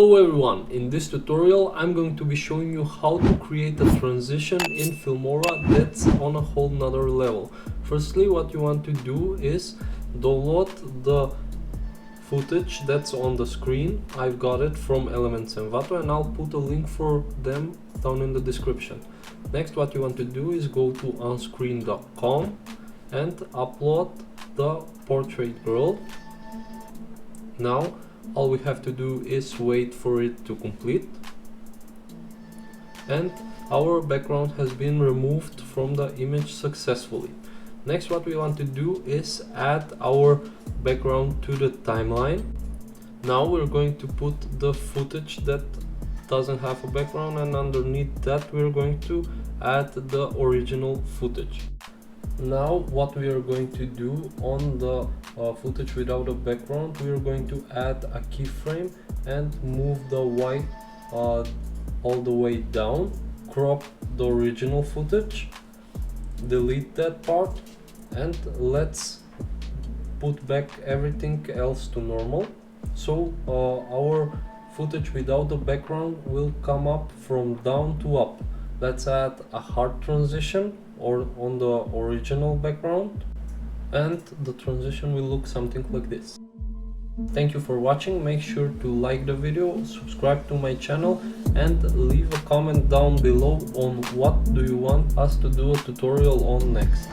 Hello everyone, in this tutorial I'm going to be showing you how to create a transition in Filmora that's on a whole nother level. Firstly, what you want to do is download the footage that's on the screen. I've got it from Elements Envato and I'll put a link for them down in the description. Next, what you want to do is go to onscreen.com and upload the portrait girl. Now all we have to do is wait for it to complete, and our background has been removed from the image successfully. Next, what we want to do is add our background to the timeline. Now we're going to put the footage that doesn't have a background, and underneath that we're going to add the original footage. Now what we are going to do on the footage without a background, we are going to add a keyframe and move the white all the way down, crop the original footage, delete that part, and let's put back everything else to normal. So our footage without the background will come up from down to up. Let's add a hard transition or on the original background, and the transition will look something like this. Thank you for watching. Make sure to like the video, subscribe to my channel, and leave a comment down below on what do you want us to do a tutorial on next.